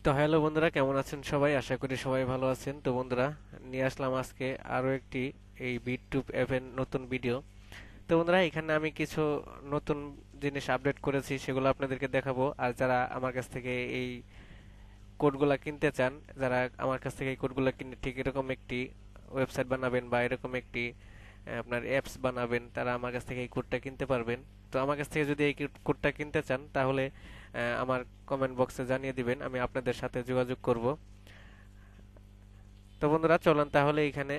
তো হ্যালো বন্ধুরা, কেমন আছেন সবাই? আশা করি সবাই ভালো আছেন। তো বন্ধুরা, নিয়ে আসলাম আজকে আরো একটি এই বিটটুব অ্যাপের নতুন ভিডিও। তো বন্ধুরা, এখানে আমি কিছু নতুন জিনিস আপডেট করেছি, সেগুলো আপনাদেরকে দেখাবো। আর যারা আমার কাছ থেকে এই কোডগুলা কিনতে চান, যারা আমার কাছ থেকে এই কোডগুলা কিনে ঠিক এরকম একটি ওয়েবসাইট বানাবেন বা এরকম একটি আপনার অ্যাপস বানাবেন, তারা আমার কাছ থেকে এই কোডটা কিনতে পারবেন। তো আমার কাছ থেকে যদি এই কোডটা কিনতে চান, তাহলে আমার কমেন্ট বক্সে জানিয়ে দিবেন, আমি আপনাদের সাথে যোগাযোগ করব। তো বন্ধুরা, চলুন তাহলে এখানে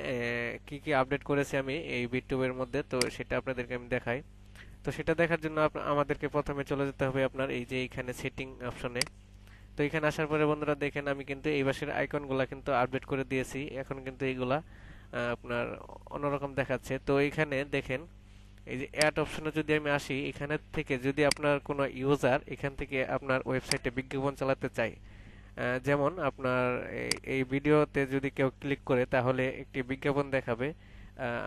কি কি আপডেট করেছি আমি এই বিটটুবের মধ্যে, তো সেটা আপনাদেরকে আমি দেখাই। তো সেটা দেখার জন্য আমাদেরকে প্রথমে চলে যেতে হবে আপনার এই যে এখানে সেটিং অপশনে। তো এখানে আসার পরে বন্ধুরা দেখেন, আমি কিন্তু এই পাশের আইকনগুলা কিন্তু আপডেট করে দিয়েছি। এখন কিন্তু এইগুলা আপনার অন্যরকম দেখাচ্ছে। তো এখানে দেখেন, এই যে অ্যাড অপশনে যদি আমি আসি, এখানে থেকে যদি আপনার কোনো ইউজার এখান থেকে আপনার ওয়েবসাইটে বিজ্ঞাপন চালাতে চায়, যেমন আপনার এই ভিডিওতে যদি কেউ ক্লিক করে তাহলে একটি বিজ্ঞাপন দেখাবে।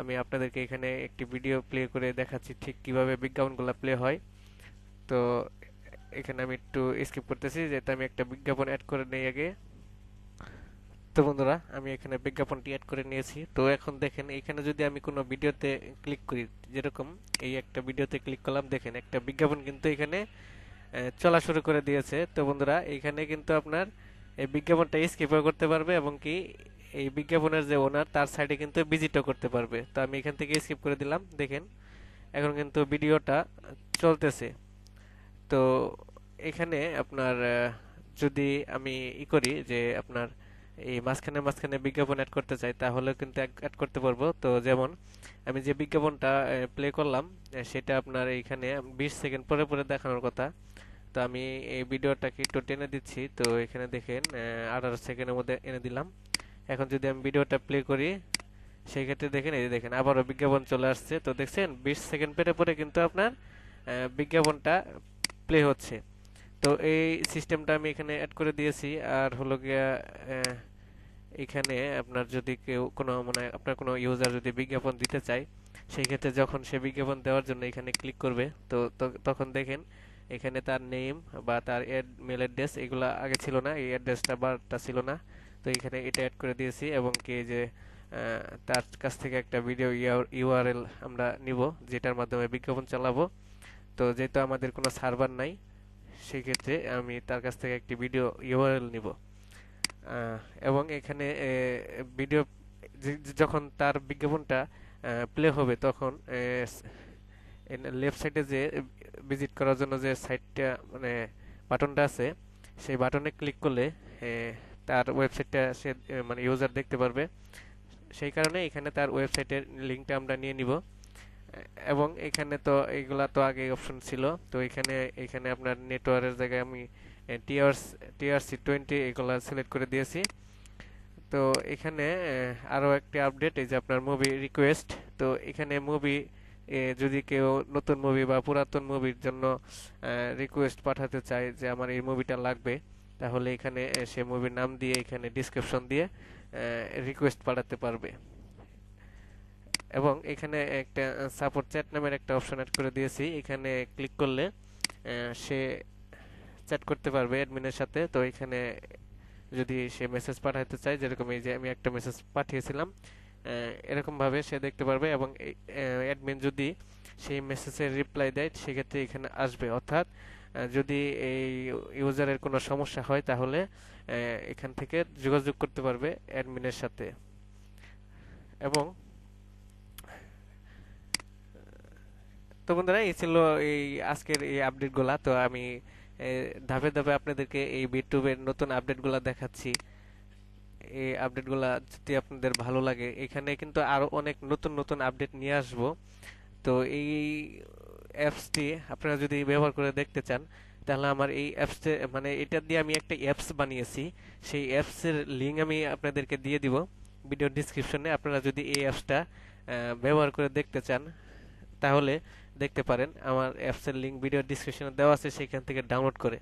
আমি আপনাদেরকে এখানে একটি ভিডিও প্লে করে দেখাচ্ছি ঠিক কিভাবে বিজ্ঞাপনগুলো প্লে হয়। তো এখানে আমি একটু স্কিপ করতেছি, যেহেতু আমি একটা বিজ্ঞাপন অ্যাড করে নেই আগে। তো বন্ধুরা, আমি এখানে বিজ্ঞাপনটি অ্যাড করে নিয়েছি। তো এখন দেখেন, এখানে যদি আমি কোনো ভিডিওতে ক্লিক করি, যেরকম এই একটা ভিডিওতে ক্লিক করলাম, দেখেন একটা বিজ্ঞাপন কিন্তু এখানে চলা শুরু করে দিয়েছে। তো বন্ধুরা, এখানে কিন্তু আপনার এই বিজ্ঞাপনটা স্কিপও করতে পারবে, এবং কি এই বিজ্ঞাপনের যে ওনার তার সাইডে কিন্তু ভিজিটও করতে পারবে। তো আমি এখান থেকে স্কিপ করে দিলাম। দেখেন, এখন কিন্তু ভিডিওটা চলতেছে। তো এখানে আপনার যদি আমি করি যে আপনার এই মাঝখানে মাঝখানে বিজ্ঞাপন অ্যাড করতে চাই, তাহলে কিন্তু অ্যাড করতে পারবো। তো যেমন আমি যে বিজ্ঞাপনটা প্লে করলাম, সেটা আপনার এইখানে 20 সেকেন্ড পরে পরে দেখানোর কথা। তো আমি এই ভিডিওটাকে একটু টেনে দিচ্ছি। তো এখানে দেখেন 18 সেকেন্ডের মধ্যে এনে দিলাম। এখন যদি আমি ভিডিওটা প্লে করি, সেই ক্ষেত্রে দেখেন, এই যে দেখেন আবারও বিজ্ঞাপন চলে আসছে। তো দেখছেন 20 সেকেন্ড পরে পরে কিন্তু আপনার বিজ্ঞাপনটা প্লে হচ্ছে। তো এই সিস্টেমটা আমি এখানে অ্যাড করে দিয়েছি। আর হলো গিয়া এখানে আপনার যদি কেউ কোনো মানে আপনার কোনো ইউজার যদি বিজ্ঞাপন দিতে চায়, সেই ক্ষেত্রে যখন সে বিজ্ঞাপন দেওয়ার জন্য এখানে ক্লিক করবে, তখন দেখেন এখানে তার নেম বা তার মেল অ্যাড্রেস এগুলা আগে ছিল না, এই অ্যাড্রেসটা বারটা ছিল না। তো এখানে এটা অ্যাড করে দিয়েছি, এবং কি যে তার কাছ থেকে একটা ভিডিও ইউআরএল আমরা নিব, যেটার মাধ্যমে বিজ্ঞাপন চালাবো। তো যেহেতু আমাদের কোনো সার্ভার নাই, সেই ক্ষেত্রে আমি তার কাছ থেকে একটি ভিডিও ইউআরএল নিব। আহ, এবং এখানে ভিডিও যখন তার বিজ্ঞাপনটা প্লে হবে, তখন লেফট সাইডে যে ভিজিট করার জন্য যে সাইটটা মানে বাটনটা আছে, সেই বাটনে ক্লিক করলে তার ওয়েবসাইটটা সে মানে ইউজার দেখতে পারবে। সেই কারণে এখানে তার ওয়েবসাইটের লিঙ্কটা আমরা নিয়ে নিব। এবং এখানে তো এইগুলা তো আগে অপশন ছিল। তো এখানে এখানে আপনার নেটওয়ার্কের জায়গায় আমি TRC20 এগুলা সিলেক্ট করে দিয়েছি। তো এখানে আরো একটি আপডেট, এই যে আপনার মুভি রিকোয়েস্ট। তো এখানে মুভি যদি কেউ নতুন মুভি বা পুরাতন মুভির জন্য রিকোয়েস্ট পাঠাতে চায় যে আমার এই মুভিটা লাগবে, তাহলে এখানে সে মুভির নাম দিয়ে এখানে ডিসক্রিপশন দিয়ে রিকোয়েস্ট পাঠাতে পারবে। এবং এখানে একটা সাপোর্ট চ্যাট নামের একটা অপশন অ্যাড করে দিয়েছি। এখানে ক্লিক করলে সে চ্যাট করতে পারবে অ্যাডমিনের সাথে। তো এখানে যদি সে মেসেজ পাঠাতে চায়, যেরকম এই যে আমি একটা মেসেজ পাঠিয়েছিলাম, এরকম ভাবে সে দেখতে পারবে। এবং অ্যাডমিন যদি সেই মেসেজের রিপ্লাই দেয়, সেক্ষেত্রে এখানে আসবে। অর্থাৎ যদি এই ইউজারের কোনো সমস্যা হয়, তাহলে এখান থেকে যোগাযোগ করতে পারবে অ্যাডমিনের সাথে। এবং তো বন্ধুরা, এই ছিল এই আজকের এই আপডেটগুলা। তো আমি ধাপে ধাপে আপনাদেরকে এই বিটুবের নতুন আপডেটগুলা দেখাচ্ছি। এই আপডেটগুলা যদি আপনাদের ভালো লাগে, এখানে কিন্তু আরো অনেক নতুন নতুন আপডেট নিয়ে আসব। তো এই অ্যাপসটি আপনারা যদি ব্যবহার করে দেখতে চান, তাহলে আমার এই অ্যাপসে মানে এটা দিয়ে আমি একটা অ্যাপস বানিয়েছি। সেই অ্যাপসের লিঙ্ক আমি আপনাদেরকে দিয়ে দিব ভিডিও ডিসক্রিপশনে। আপনারা যদি এই অ্যাপসটা ব্যবহার করে দেখতে চান, তাহলে দেখতে পারেন। আমার অ্যাপসের লিঙ্ক ভিডিও ডিসক্রিপশনে দেওয়া আছে, সেখান থেকে ডাউনলোড করে।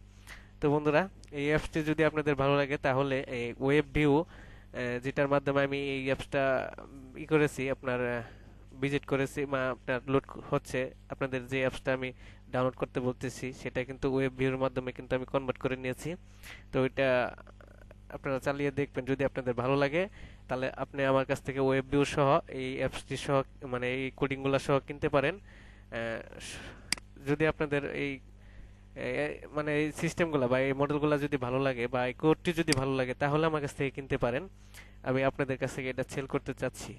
তো বন্ধুরা, এই অ্যাপসটি যদি আপনাদের ভালো লাগে, তাহলে এই ওয়েব ভিউ যেটার মাধ্যমে আমি এই অ্যাপসটা করেছি, আপনার ভিজিট করেছি বা আপনার লোড হচ্ছে, আপনাদের যে অ্যাপসটা আমি ডাউনলোড করতে বলতেছি, সেটা কিন্তু ওয়েব ভিউর মাধ্যমে কিন্তু আমি কনভার্ট করে নিয়েছি। তো এটা আপনারা চালিয়ে দেখবেন, যদি আপনাদের ভালো লাগে তাহলে আপনি আমার কাছ থেকে ওয়েব ভিউ সহ এই অ্যাপসটি সহ মানে এই কোডিংগুলো সহ কিনতে পারেন। যদি আপনাদের এই মানে এই সিস্টেমগুলো বা এই মডেলগুলো যদি ভালো লাগে বা এই কোডটি যদি ভালো লাগে তাহলে আমার কাছ থেকে কিনতে পারেন। আমি আপনাদের কাছ থেকে এটা সেল করতে চাচ্ছি।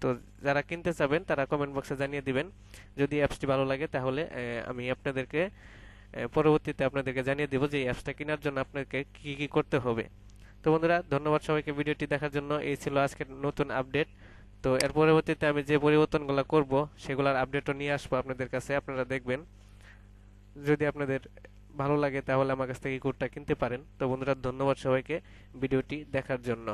তো যারা কিনতে চাবেন তারা কমেন্ট বক্সে জানিয়ে দিবেন। যদি অ্যাপসটি ভালো লাগে তাহলে আমি আপনাদেরকে পরবর্তীতে আপনাদেরকে জানিয়ে দেব যে এই অ্যাপসটা কেনার জন্য আপনাকে কি কি করতে হবে। তো বন্ধুরা, ধন্যবাদ সবাইকে ভিডিওটি দেখার জন্য। এই ছিল আজকের নতুন আপডেট। তো এর পরবর্তীতে আমি যে পরিবর্তনগুলো করব সেগুলোর আপডেটও নিয়ে আসবো আপনাদের কাছে, আপনারা দেখবেন। যদি আপনাদের ভালো লাগে তাহলে আমার কাছ থেকে এই কোডটা কিনতে পারেন। তো বন্ধুরা, ধন্যবাদ সবাইকে ভিডিওটি দেখার জন্য।